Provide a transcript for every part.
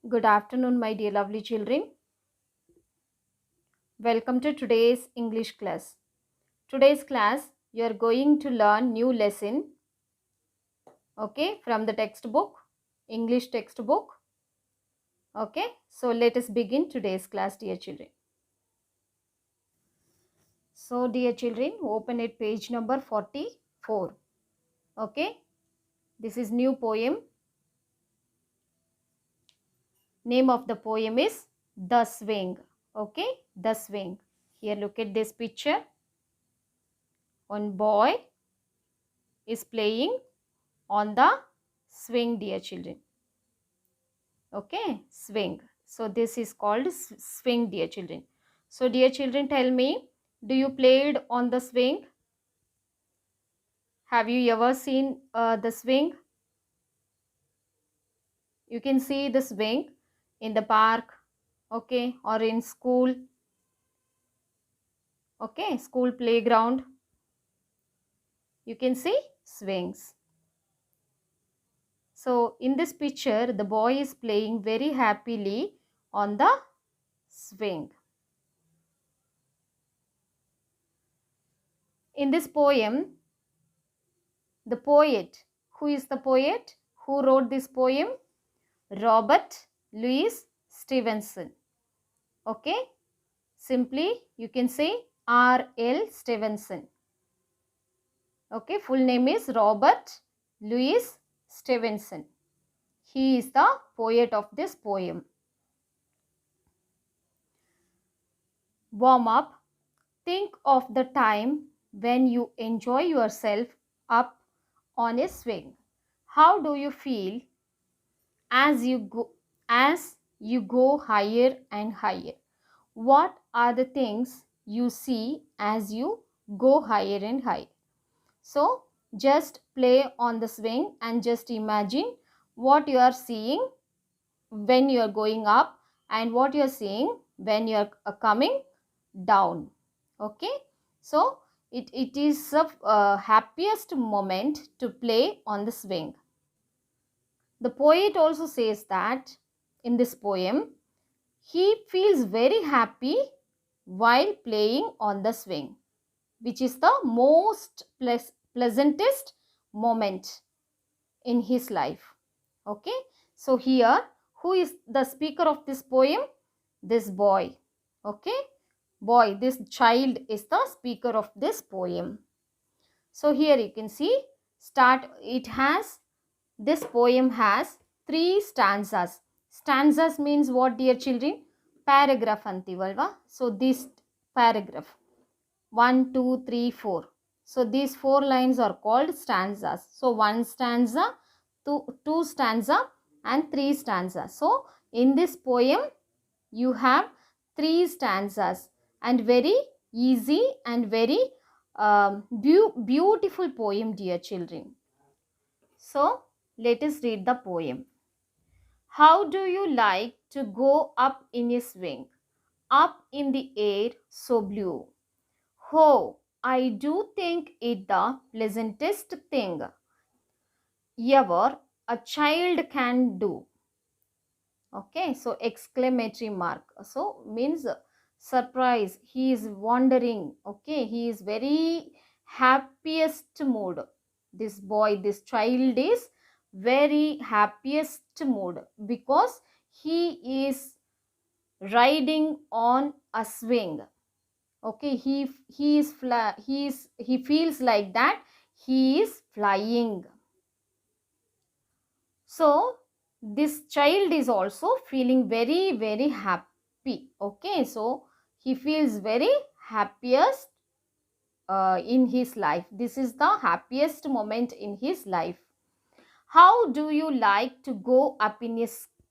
Good afternoon, my dear lovely children. Welcome to today's English class. Today's class, you are going to learn new lesson, okay, from the textbook, English textbook. Okay, so let us begin today's class, dear children. So, dear children, open at page number 44. Okay, this is new poem. Name of the poem is The Swing. Okay, The Swing. Here, look at this picture. One boy is playing on the swing, dear children. Okay, swing. So this is called swing, dear children. So dear children, tell me, do you played on the swing? Have you ever seen the swing? You can see the swing in the park, okay, or in school, okay, school playground. You can see swings. So in this picture, the boy is playing very happily on the swing. In this poem, the poet, who is the poet? Who wrote this poem? Robert Louis Stevenson. Okay, simply you can say R.L. Stevenson. Okay, full name is Robert Louis Stevenson. He is the poet of this poem. Warm up. Think of the time when you enjoy yourself up on a swing. How do you feel as you go higher and higher? What are the things you see as you go higher and higher? So just play on the swing and just imagine what you are seeing when you are going up and what you are seeing when you are coming down. Okay, so it is the happiest moment to play on the swing. The poet also says that in this poem, he feels very happy while playing on the swing, which is the most pleasantest moment in his life. Okay, so here, who is the speaker of this poem? This boy. Okay, boy, this child is the speaker of this poem. So here you can see, this poem has 3 stanzas. Stanzas means what, dear children? Paragraph antivalva. So this paragraph 1, 2, 3, 4. So these 4 lines are called stanzas. So 1 stanza, 2 stanza and 3 stanza. So in this poem you have 3 stanzas and very easy and very beautiful poem, dear children. So let us read the poem. How do you like to go up in a swing, up in the air so blue? Oh, I do think it the pleasantest thing ever a child can do. Okay, so exclamatory mark. So means surprise. He is wondering. Okay, he is very happiest mood. This boy, this child is very happiest mood because he is riding on a swing. Okay, he feels like that he is flying. So this child is also feeling very happy. Okay, so he feels very happiest in his life. This is the happiest moment in his life. How do you like to go up in a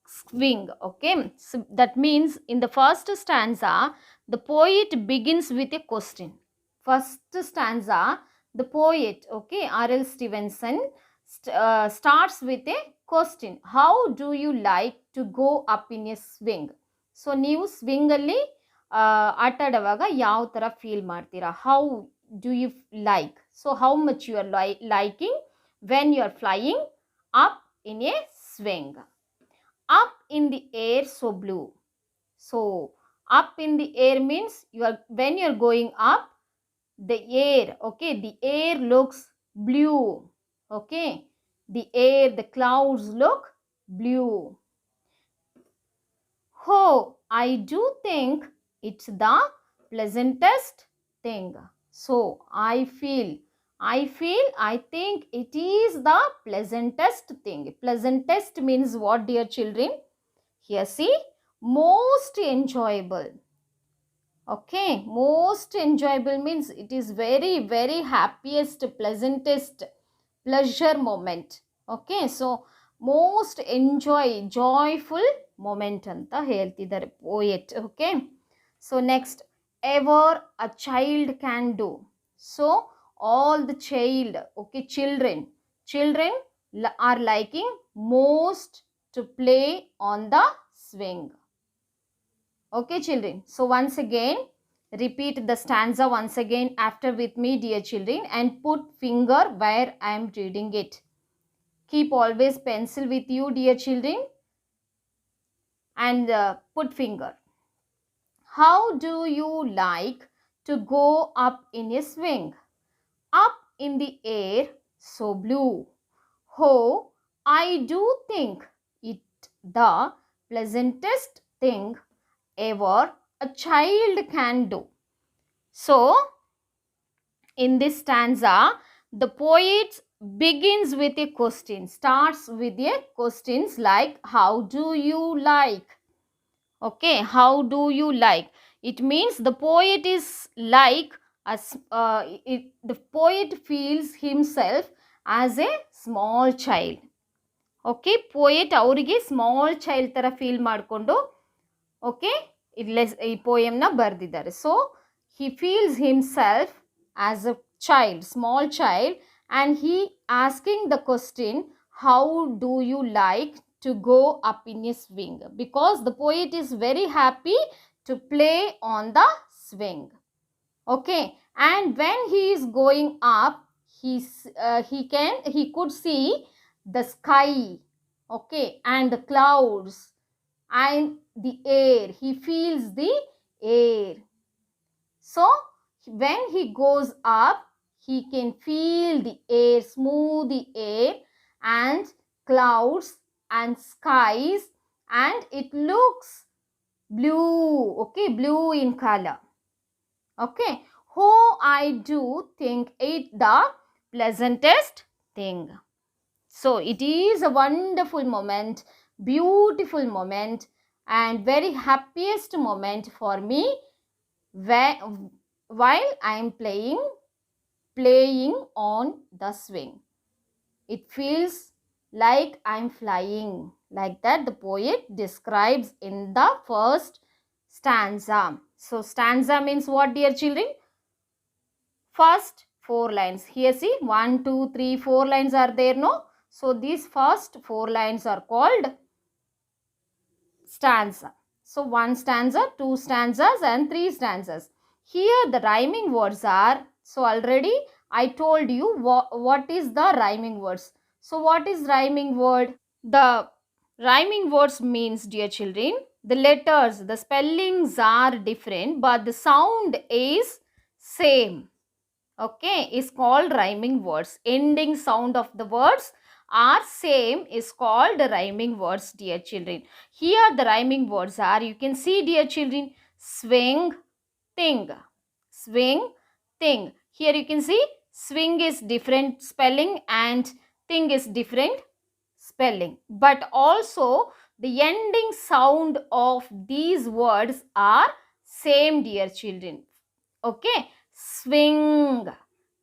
swing? Okay, so that means in the first stanza the poet begins with a question. First stanza, the poet, okay, R.L. Stevenson starts with a question. How do you like to go up in a swing? So ನೀವು swing ಅಲ್ಲಿ ಆಟ ಆಡುವಾಗ ಯಾವ ತರ feel ಮಾಡ್ತೀರಾ? How do you like? So how much you are liking when you are flying up in a swing? Up in the air so blue. So up in the air means when you're going up, the air, okay, the air looks blue. Okay, the air, the clouds look blue. Oh, I do think it's the pleasantest thing. So I think it is the pleasantest thing. Pleasantest means what, dear children? Here, see, most enjoyable. Okay, most enjoyable means it is very, very happiest, pleasantest, pleasure moment. Okay, so most joyful moment anta ಹೇಳ್ತಿದ್ದಾರೆ poet. Okay, so next, ever a child can do. So all the child, okay, children are liking most to play on the swing. Okay, children, so once again repeat the stanza once again after with me, dear children, and put finger where I am reading it. Keep always pencil with you, dear children, and put finger. How do you like to go up in a swing? Up in the air so blue. Oh, I do think it the pleasantest thing ever a child can do. So in this stanza, the poet begins with a question, starts with a questions like how do you like? Okay, how do you like? It means the poet is like the poet feels himself as a small child. Okay, poet ಅವರಿಗೆ small child ತರ feel ಮಾಡಿಕೊಂಡು okay ಈ ಪೋಯಮ್ನ ಬರೆದಿದ್ದಾರೆ. So he feels himself as a child, small child, and he asking the question, how do you like to go up in a swing? Because the poet is very happy to play on the swing. Okay, and when he is going up, he could see the sky, okay, and the clouds and the air. He feels the air. So when he goes up, he can feel the air, smooth air and clouds and skies, and it looks blue. Okay, blue in color. Okay, oh, I do think it the pleasantest thing. So it is a wonderful moment, beautiful moment, and very happiest moment for me while I am playing on the swing. It feels like I am flying. Like that the poet describes in the first stanza. So stanza means what, dear children? First 4 lines. Here see, 1 2 3 4 lines are there, no? So these first 4 lines are called stanza. So 1 stanza, 2 stanzas and 3 stanzas. Here the rhyming words are, so already I told you what is the rhyming words. So what is rhyming word? The rhyming words means, dear children, the letters, the spellings are different but the sound is same. Okay, is called rhyming words. Ending sound of the words are same is called rhyming words, dear children. Here the rhyming words are, you can see, dear children, swing, thing. Swing, thing. Here you can see swing is different spelling and thing is different spelling, but also the ending sound of these words are same, dear children. Okay, swing,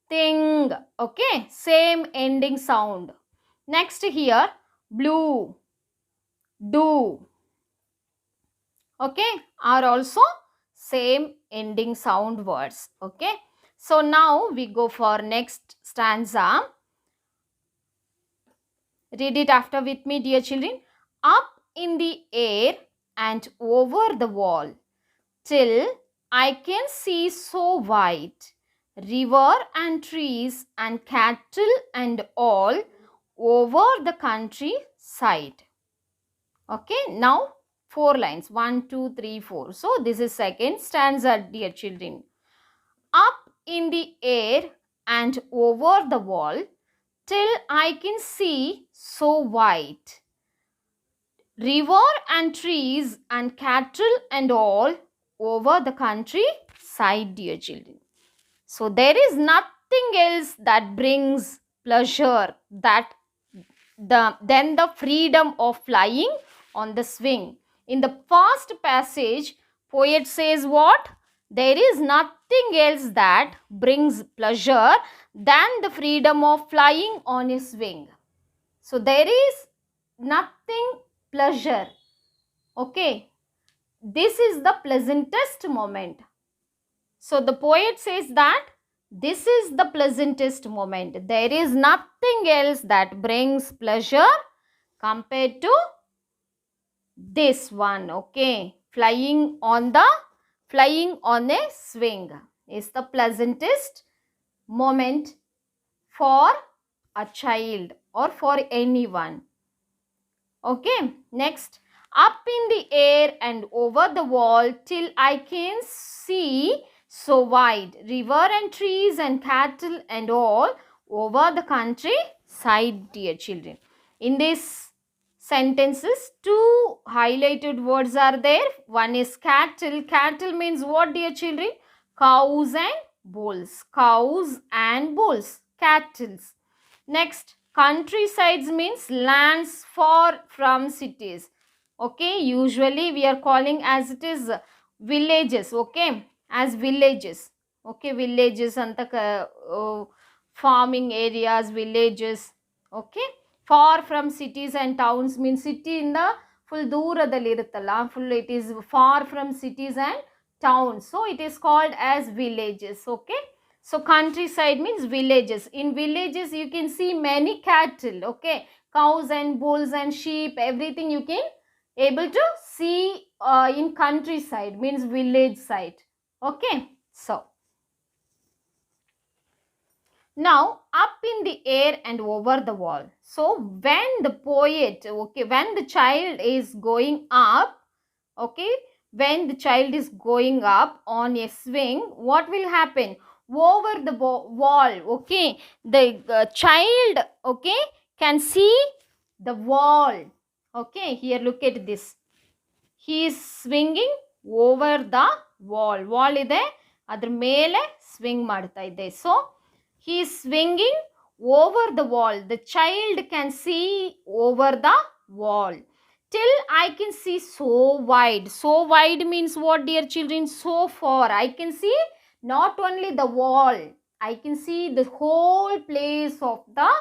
thing. Okay, same ending sound. Next here, blue, do. Okay, are also same ending sound words. Okay, so now we go for next stanza. Read it after with me, dear children. Up in the air and over the wall, till I can see so wide, river and trees and cattle and all over the countryside. Okay, now 4 lines, 1, 2, 3, 4. So this is second stanza, dear children. Up in the air and over the wall, till I can see so wide. River and trees and cattle and all over the country side, dear children. So there is nothing else that brings pleasure that than the freedom of flying on the swing. In the first passage, poet says what? There is nothing else that brings pleasure than the freedom of flying on a swing. So there is nothing pleasure. Okay, this is the pleasantest moment. So the poet says that this is the pleasantest moment. There is nothing else that brings pleasure compared to this one. Okay, flying on a swing is the pleasantest moment for a child or for anyone. Okay, next, up in the air and over the wall till I can see so wide, river and trees and cattle and all over the country side, dear children. In these sentences, two highlighted words are there. One is cattle. Cattle means what, dear children? Cows and bulls. Cows and bulls. Cattle. Next, countrysides means lands far from cities. Okay, usually we are calling as it is villages. Okay, as villages. Okay, villages anta farming areas, villages. Okay, far from cities and towns means city in the full ದೂರದಲ್ಲಿ ಇರುತ್ತಲ್ಲ, full it is far from cities and towns. So it is called as villages. Okay. So countryside means villages. In villages you can see many cattle, okay, cows and bulls and sheep, everything you can able to see in countryside, means village side. Okay, so now up in the air and over the wall. So when the poet, okay, when the child is going up, okay, when the child is going up on a swing, what will happen? Over the wall, okay, the child, okay, can see the wall. Okay, here look at this. He is swinging over the wall. Wall ಇದೆ, ಅದರ ಮೇಲೆ swing ಮಾಡ್ತಾ ಇದೆ. So he is swinging over the wall. The child can see over the wall till I can see so wide. So wide means what, dear children? So far. I can see not only the wall, I can see the whole place of the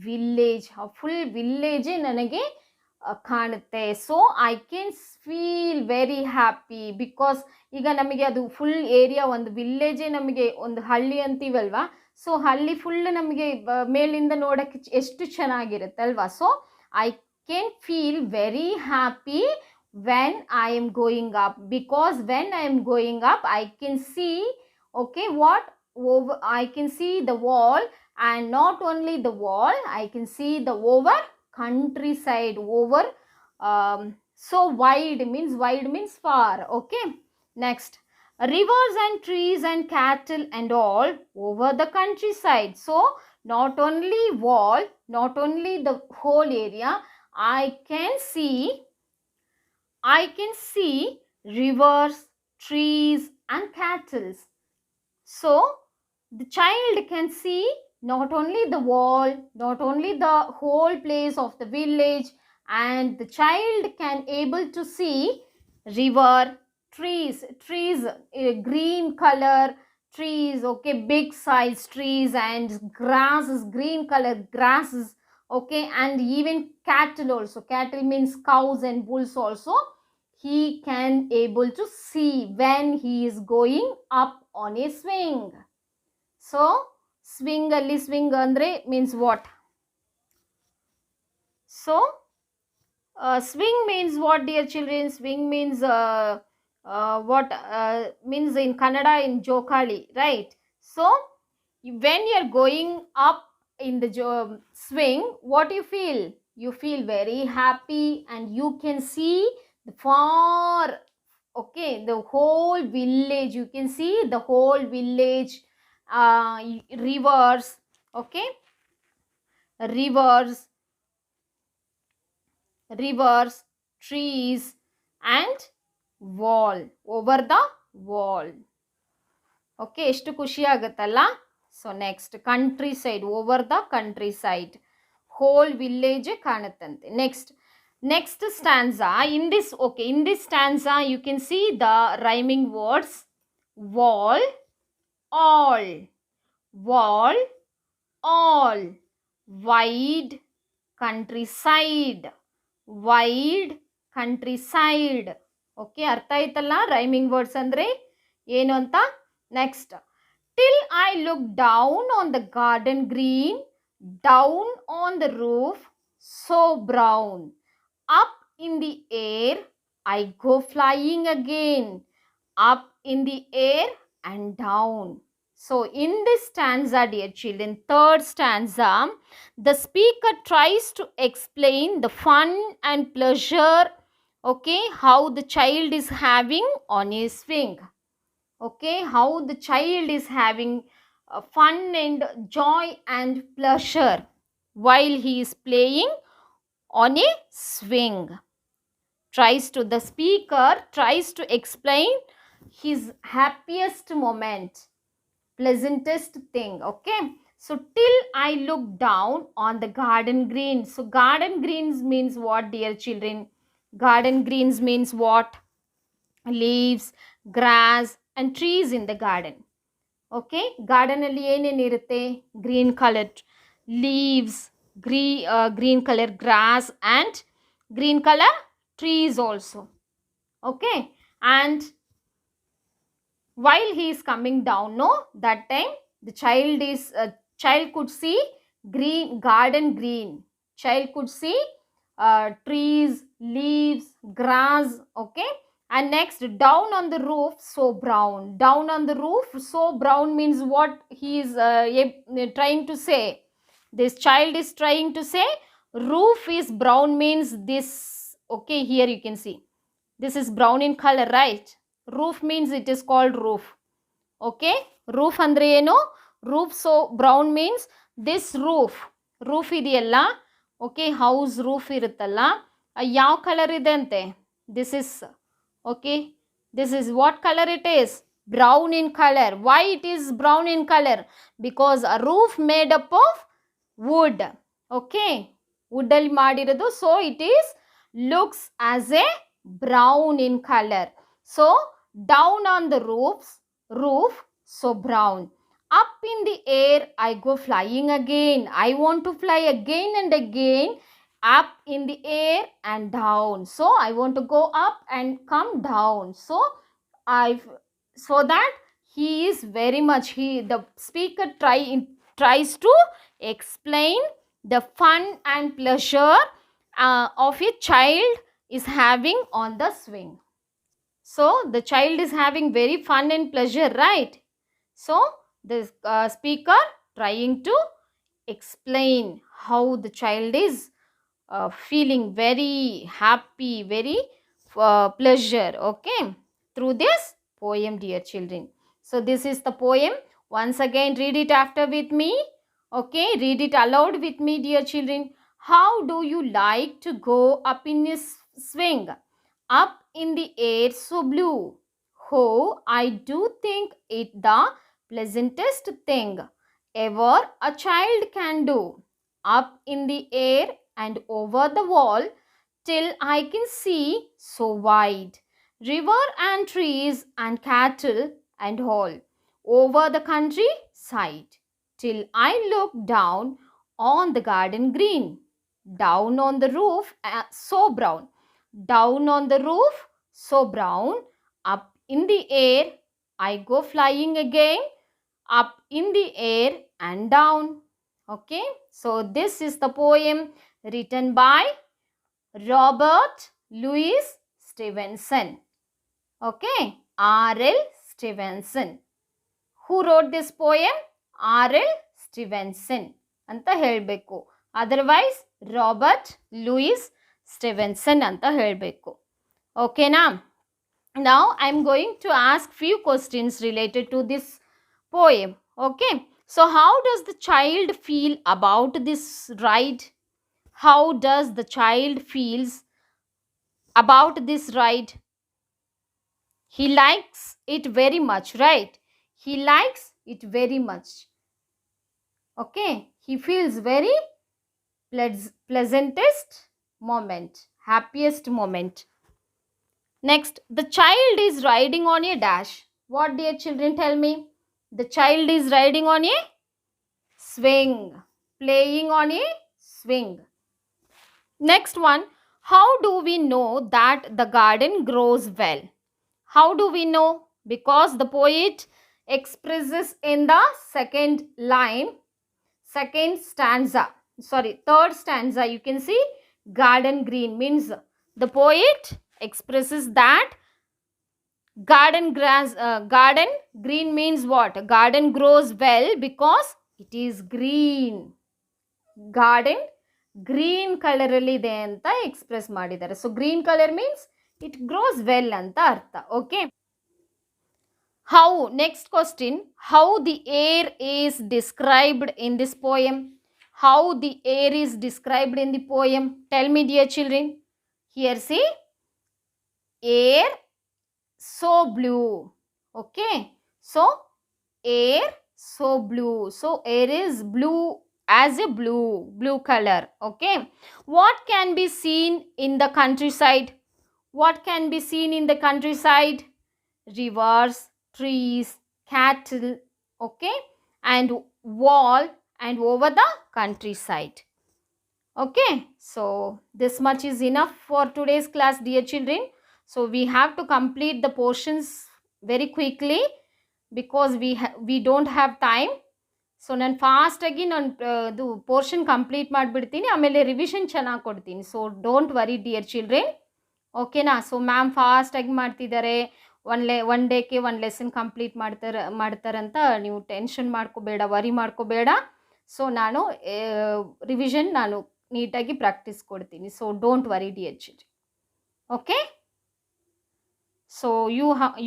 village. A full village ನನಗೆ ಕಾಣುತ್ತೆ. So I can feel very happy because ಈಗ ನಮಗೆ ಅದು full area, ಒಂದು ವಿಲ್ಲೇಜೇ ನಮಗೆ ಒಂದು ಹಳ್ಳಿ ಅಂತೀವಲ್ವಾ. So ಹಳ್ಳಿ ಫುಲ್ ನಮಗೆ ಮೇಲಿಂದ ನೋಡೋಕ್ಕೆ ಎಷ್ಟು ಚೆನ್ನಾಗಿರುತ್ತೆ ಅಲ್ವಾ. So I can feel very happy when I am going up, because when I am going up I can see, okay, what over, I can see the wall, and not only the wall, I can see the over countryside, over so wide means far. Okay, next, rivers and trees and cattle and all over the countryside. So not only wall, not only the whole area, I can see rivers, trees and cattle. So the child can see not only the wall, not only the whole place of the village, and the child can able to see river, trees, green color trees, okay, big size trees, and grasses, green color grasses, okay, and even cattle also. Cattle means cows and bulls also. He can able to see when he is going up on a swing. So swing alli, swing andre means what? So swing means what, dear children? Swing means what means in Kannada, in jokali, right? So when you are going up in the swing, what you feel? you feel very happy and you can see the far, okay, the whole village. You can see the whole village, rivers, okay, rivers, rivers, trees, and wall, over the wall. Okay, ಎಷ್ಟು ಖುಷಿ ಆಗುತ್ತಲ್ಲ. So next countryside, over the countryside, whole village ಕಾಣುತ್ತಂತೆ. Next stanza in this, okay, in this stanza you can see the rhyming words wall, all, wall, all, wide, countryside, wide, countryside. Okay, ಅರ್ಥ ಆಯ್ತಲ್ಲ rhyming words ಅಂದರೆ ಏನು ಅಂತ. Next, till I look down on the garden green, down on the roof so brown, up in the air I go flying again, up in the air and down. So in this stanza, dear children, third stanza, the speaker tries to explain the fun and pleasure, okay, how the child is having on his swing. Okay, how the child is having fun and joy and pleasure while he is playing on a swing. The speaker tries to explain his happiest moment, pleasantest thing. Okay, so till I look down on the garden green. So garden greens means what, dear children? Garden greens means what? Leaves, grass and trees in the garden. Okay, garden alli ಏನೇನು ಇರುತ್ತೆ? Green colored leaves, green color grass and green color trees also. Okay, and while he is coming down, no, that time the child could see green, garden green. Child could see trees, leaves, grass. Okay, and next, down on the roof so brown. Down on the roof so brown means what he is trying to say? This child is trying to say roof is brown means this. Okay, here you can see this is brown in color, right? Roof means it is called roof. Okay, roof andre eno? Roof so brown means this roof ಇದೆಯಲ್ಲ, okay, house roof ಇರುತ್ತಲ್ಲ, ಯಾವ colour ಇದೆ ಅಂತೆ? This is, okay, this is what color it is? Brown in color. Why it is brown in color? Because a roof made up of wood. Okay, wood ಅಲ್ಲಿ ಮಾಡಿರೋದು, so it is looks as a brown in color. So down on the roof so brown, up in the air I go flying again. I want to fly again and again, up in the air and down. So I want to go up and come down. So that he is very much, the speaker tries to explain the fun and pleasure of a child is having on the swing. So the child is having very fun and pleasure, right? So the speaker trying to explain how the child is feeling very happy, very pleasure, okay, through this poem, dear children. So this is the poem. Once again, read it after with me. Okay, read it aloud with me, dear children. How do you like to go up in a swing? Up in the air so blue. Oh, I do think it the pleasantest thing ever a child can do. Up in the air and over the wall till I can see so wide. River and trees and cattle and all over the country side till I look down on the garden green. Down on the roof so brown. Down on the roof so brown. Up in the air I go flying again. Up in the air and down. Okay, so this is the poem written by Robert Louis Stevenson. Okay, R.L. Stevenson. Who wrote this poem? R.L. Stevenson ಅಂತ ಹೇಳಬೇಕು. Otherwise Robert Louis ಸ್ಟೆವೆನ್ಸನ್ ಅಂತ ಹೇಳಬೇಕು. ಓಕೆನಾ? Now I am going to ask few questions related to this poem. Okay, so how does the child feel about this ride? How does the child feels about this ride? He likes it very much, right? He likes it very much. Okay, he feels very pleasantest moment, happiest moment. Next, the child is riding on a dash. What, dear children, tell me? The child is riding on a swing, playing on a swing. Next one, how do we know that the garden grows well? How do we know? Because the poet expresses in the second line, second stanza, sorry, third stanza, you can see garden green means the poet expresses that garden green means what? Garden grows well because it is green. Garden green color ಅಲ್ಲಿ ಇದೆ ಅಂತ express ಮಾಡಿದ್ದಾರೆ. So green colour means it gross well ಅಂತ ಅರ್ಥ. Okay, how, next question, how the air is described in this poem? How the air is described in the poem? Tell me, dear children. Here see, air so blue. Okay, so air so blue, so air is blue as a blue color. Okay, what can be seen in the countryside? What can be seen in the countryside? Rivers, trees, cattle, okay, and wall and over the countryside. Okay, so this much is enough for today's class, dear children. So we have to complete the portions very quickly because we don't have time. So ನಾನು ಫಾಸ್ಟಾಗಿ ಅದು portion complete ಮಾಡಿಬಿಡ್ತೀನಿ, ಆಮೇಲೆ revision ಚೆನ್ನಾಗಿ ಕೊಡ್ತೀನಿ. So don't worry dear children. ಓಕೆನಾ? So ma'am ಫಾಸ್ಟಾಗಿ ಮಾಡ್ತಿದ್ದಾರೆ, ಒನ್ ಡೇಗೆ ಒಂದು ಲೆಸನ್ ಕಂಪ್ಲೀಟ್ ಮಾಡ್ತಾರಂತ ನೀವು ಟೆನ್ಷನ್ ಮಾಡ್ಕೋಬೇಡ, ವರಿ ಮಾಡ್ಕೋಬೇಡ. ಸೊ ನಾನು ರಿವಿಷನ್ ನಾನು ನೀಟಾಗಿ ಪ್ರಾಕ್ಟೀಸ್ ಕೊಡ್ತೀನಿ. So don't worry dear children. Okay, so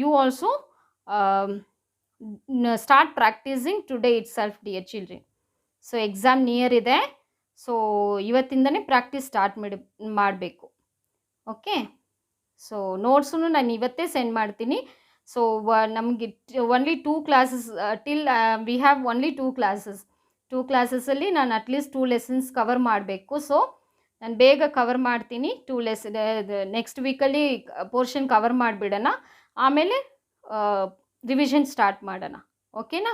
you also start practising today itself dear children. So exam near ಇದೆ, ಸೊ ಇವತ್ತಿಂದನೇ ಪ್ರಾಕ್ಟೀಸ್ ಸ್ಟಾರ್ಟ್ ಮಾಡಬೇಕು. ಓಕೆ, ಸೊ ನೋಟ್ಸನ್ನು ನಾನು ಇವತ್ತೇ ಸೆಂಡ್ ಮಾಡ್ತೀನಿ. ಸೊ ನಮಗೆ only 2 classes till we have only 2 classes. 2 ಕ್ಲಾಸಸಲ್ಲಿ ನಾನು ಅಟ್ಲೀಸ್ಟ್ 2 ಲೆಸನ್ಸ್ ಕವರ್ ಮಾಡಬೇಕು. ಸೊ ನಾನು ಬೇಗ ಕವರ್ ಮಾಡ್ತೀನಿ. 2 ಲೆಸನ್ ನೆಕ್ಸ್ಟ್ ವೀಕಲ್ಲಿ ಪೋರ್ಷನ್ ಕವರ್ ಮಾಡಿಬಿಡೋಣ, ಆಮೇಲೆ ರಿವಿಷನ್ ಸ್ಟಾರ್ಟ್ ಮಾಡೋಣ. ಓಕೆನಾ?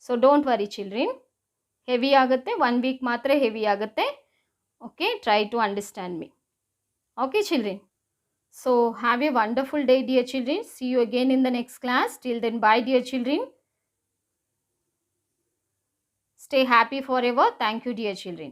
So don't worry children. Heavy ಆಗುತ್ತೆ, 1 ವೀಕ್ ಮಾತ್ರ ಹೆವಿ ಆಗುತ್ತೆ. Okay, try to understand me. Okay children. So have a wonderful day, dear children. See you again in the next class. Till then, bye dear children. Stay happy forever. Thank you, dear children.